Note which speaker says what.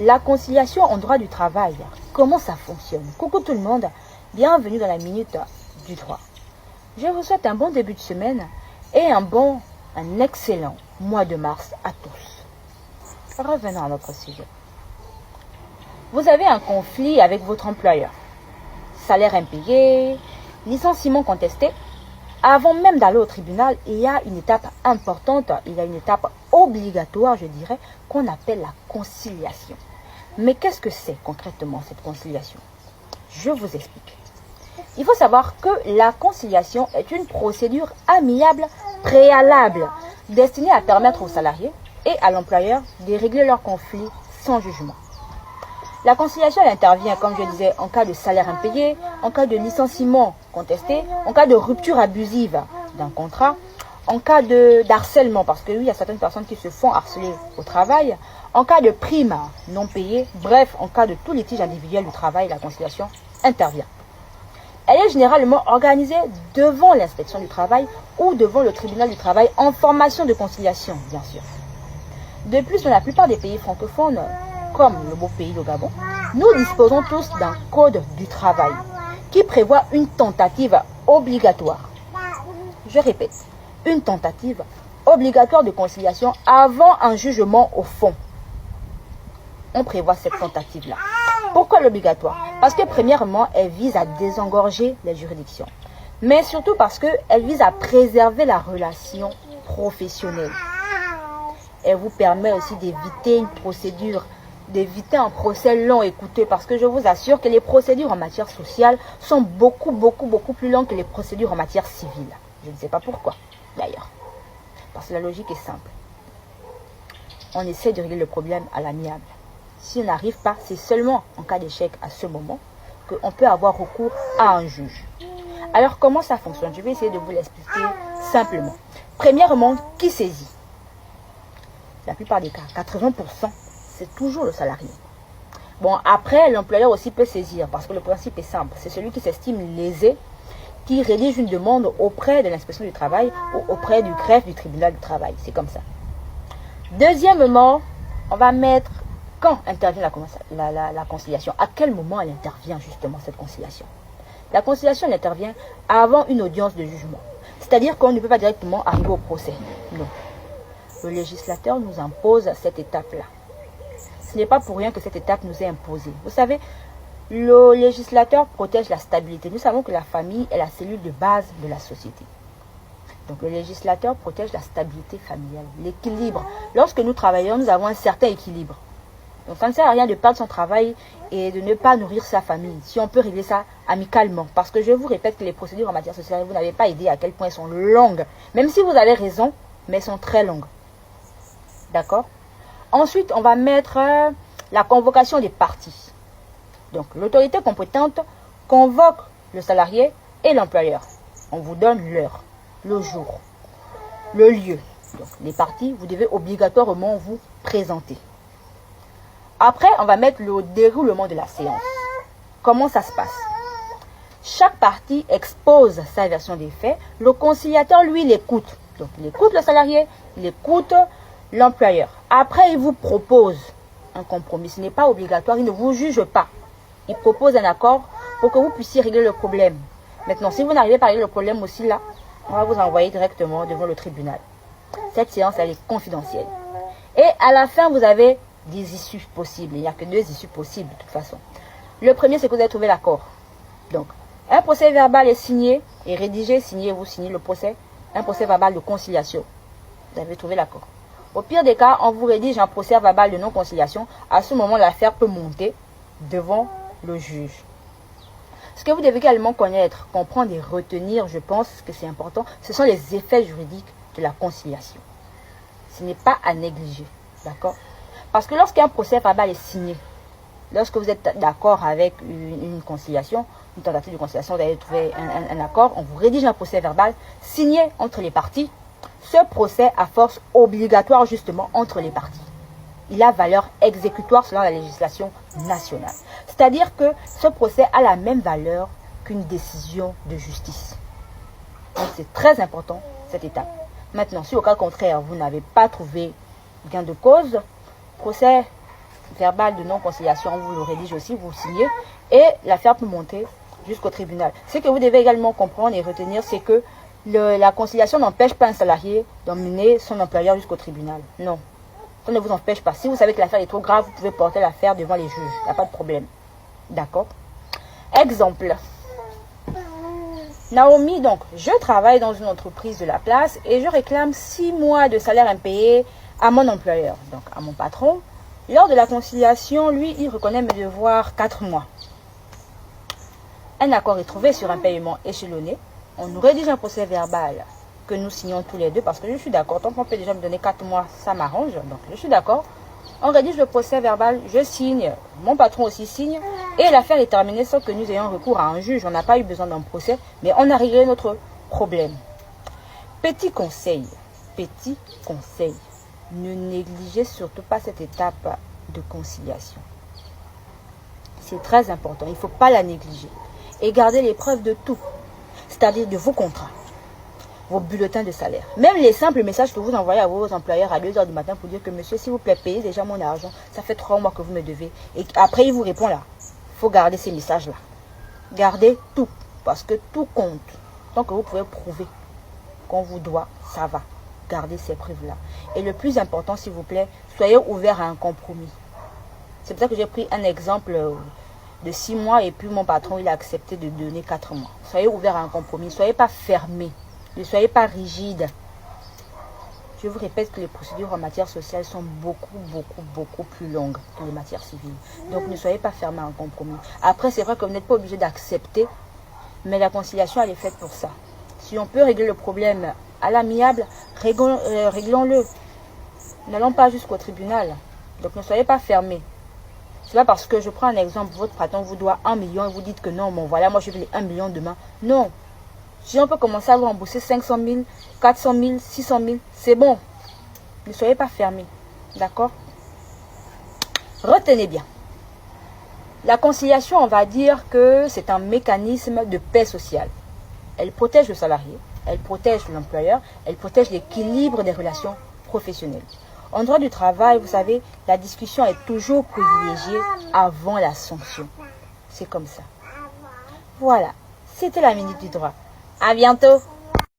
Speaker 1: La conciliation en droit du travail, comment ça fonctionne? Coucou tout le monde, bienvenue dans la Minute du Droit. Je vous souhaite un bon début de semaine et un excellent mois de mars à tous. Revenons à notre sujet. Vous avez un conflit avec votre employeur. Salaire impayé, licenciement contesté. Avant même d'aller au tribunal, il y a une étape importante, il y a une étape obligatoire, je dirais, qu'on appelle la conciliation. Mais qu'est-ce que c'est concrètement cette conciliation? Je vous explique. Il faut savoir que la conciliation est une procédure amiable préalable destinée à permettre aux salariés et à l'employeur de régler leurs conflits sans jugement. La conciliation elle intervient, comme je disais, en cas de salaire impayé, en cas de licenciement contesté, en cas de rupture abusive d'un contrat, en cas d'harcèlement, parce que oui, il y a certaines personnes qui se font harceler au travail, en cas de prime non payée, bref, en cas de tout litige individuel du travail, la conciliation intervient. Elle est généralement organisée devant l'inspection du travail ou devant le tribunal du travail en formation de conciliation, bien sûr. De plus, dans la plupart des pays francophones, comme le beau pays, le Gabon, nous disposons tous d'un code du travail qui prévoit une tentative obligatoire. Je répète, une tentative obligatoire de conciliation avant un jugement au fond. On prévoit cette tentative-là. Pourquoi l'obligatoire? Parce que premièrement, elle vise à désengorger les juridictions. Mais surtout parce qu'elle vise à préserver la relation professionnelle. Elle vous permet aussi d'éviter une procédure, d'éviter un procès long et coûteux, parce que je vous assure que les procédures en matière sociale sont beaucoup plus longues que les procédures en matière civile. Je ne sais pas pourquoi, d'ailleurs. Parce que la logique est simple. On essaie de régler le problème à l'amiable. Si on n'arrive pas, c'est seulement en cas d'échec à ce moment qu'on peut avoir recours à un juge. Alors, comment ça fonctionne? Je vais essayer de vous l'expliquer simplement. Premièrement, qui saisit? La plupart des cas, 80%, c'est toujours le salarié. Bon, après, l'employeur aussi peut saisir, parce que le principe est simple. C'est celui qui s'estime lésé, qui rédige une demande auprès de l'inspection du travail ou auprès du greffe du tribunal du travail. C'est comme ça. Deuxièmement, on va mettre quand intervient la conciliation. À quel moment elle intervient justement, cette conciliation? La conciliation elle intervient avant une audience de jugement. C'est-à-dire qu'on ne peut pas directement arriver au procès. Non. Le législateur nous impose cette étape-là. Ce n'est pas pour rien que cette étape nous est imposée. Vous savez, le législateur protège la stabilité. Nous savons que la famille est la cellule de base de la société. Donc le législateur protège la stabilité familiale, l'équilibre. Lorsque nous travaillons, nous avons un certain équilibre. Donc ça ne sert à rien de perdre son travail et de ne pas nourrir sa famille, si on peut régler ça amicalement. Parce que je vous répète que les procédures en matière sociale, vous n'avez pas idée à quel point elles sont longues. Même si vous avez raison, mais elles sont très longues. D'accord? Ensuite, on va mettre la convocation des parties. Donc, l'autorité compétente convoque le salarié et l'employeur. On vous donne l'heure, le jour, le lieu. Donc, les parties, vous devez obligatoirement vous présenter. Après, on va mettre le déroulement de la séance. Comment ça se passe? Chaque partie expose sa version des faits. Le conciliateur, lui, l'écoute. Donc, il écoute le salarié, il écoute l'employeur. Après, il vous propose un compromis. Ce n'est pas obligatoire, il ne vous juge pas. Il propose un accord pour que vous puissiez régler le problème. Maintenant, si vous n'arrivez pas à régler le problème aussi là, on va vous envoyer directement devant le tribunal. Cette séance, elle est confidentielle. Et à la fin, vous avez des issues possibles. Il n'y a que deux issues possibles de toute façon. Le premier, c'est que vous avez trouvé l'accord. Donc, un procès verbal est signé et rédigé, signé, vous signez le procès. Un procès verbal de conciliation. Vous avez trouvé l'accord. Au pire des cas, on vous rédige un procès verbal de non-conciliation. À ce moment, l'affaire peut monter devant le juge. Ce que vous devez également connaître, comprendre et retenir, je pense que c'est important, ce sont les effets juridiques de la conciliation. Ce n'est pas à négliger. D'accord? Parce que lorsqu'un procès verbal est signé, lorsque vous êtes d'accord avec une conciliation, une tentative de conciliation, vous avez trouvé un accord, on vous rédige un procès verbal signé entre les parties. Ce procès a force obligatoire justement entre les parties. Il a valeur exécutoire selon la législation nationale. C'est-à-dire que ce procès a la même valeur qu'une décision de justice. Donc c'est très important cette étape. Maintenant, si au cas contraire, vous n'avez pas trouvé gain de cause, procès verbal de non-conciliation, vous le rédigez aussi, vous le signez, et l'affaire peut monter jusqu'au tribunal. Ce que vous devez également comprendre et retenir, c'est que la conciliation n'empêche pas un salarié d'emmener son employeur jusqu'au tribunal. Non, ça ne vous empêche pas. Si vous savez que l'affaire est trop grave, vous pouvez porter l'affaire devant les juges. Il n'y a pas de problème. D'accord? Exemple. Naomi, donc, je travaille dans une entreprise de la place et je réclame 6 mois de salaire impayé à mon employeur, donc à mon patron. Lors de la conciliation, lui, il reconnaît mes devoirs 4 mois. Un accord est trouvé sur un paiement échelonné. On nous rédige un procès verbal que nous signons tous les deux parce que je suis d'accord. Tant qu'on peut déjà me donner 4 mois, ça m'arrange. Donc, je suis d'accord. On rédige le procès verbal, je signe, mon patron aussi signe, et l'affaire est terminée sans que nous ayons recours à un juge. On n'a pas eu besoin d'un procès, mais on a réglé notre problème. Petit conseil, ne négligez surtout pas cette étape de conciliation. C'est très important, il ne faut pas la négliger. Et gardez les preuves de tout, c'est-à-dire de vos contrats, vos bulletins de salaire. Même les simples messages que vous envoyez à vos employeurs à 2 h du matin pour dire que monsieur, s'il vous plaît, payez déjà mon argent. Ça fait 3 mois que vous me devez. Et après, il vous répond là. Il faut garder ces messages-là. Gardez tout. Parce que tout compte. Tant que vous pouvez prouver qu'on vous doit, ça va. Gardez ces preuves-là. Et le plus important, s'il vous plaît, soyez ouverts à un compromis. C'est pour ça que j'ai pris un exemple de 6 mois et puis mon patron, il a accepté de donner 4 mois. Soyez ouverts à un compromis. Ne soyez pas fermés. Ne soyez pas rigide. Je vous répète que les procédures en matière sociale sont beaucoup plus longues que les matières civiles. Donc ne soyez pas fermés à un compromis. Après, c'est vrai que vous n'êtes pas obligé d'accepter, mais la conciliation, elle est faite pour ça. Si on peut régler le problème à l'amiable, réglons-le. N'allons pas jusqu'au tribunal. Donc ne soyez pas fermés. C'est pas parce que je prends un exemple, votre patron vous doit 1 million et vous dites que non, bon voilà, moi je veux les 1 million demain. Non. Si on peut commencer à vous rembourser 500 000, 400 000, 600 000, c'est bon. Ne soyez pas fermés. D'accord? Retenez bien. La conciliation, on va dire que c'est un mécanisme de paix sociale. Elle protège le salarié, elle protège l'employeur, elle protège l'équilibre des relations professionnelles. En droit du travail, vous savez, la discussion est toujours privilégiée avant la sanction. C'est comme ça. Voilà, c'était la minute du droit. À bientôt!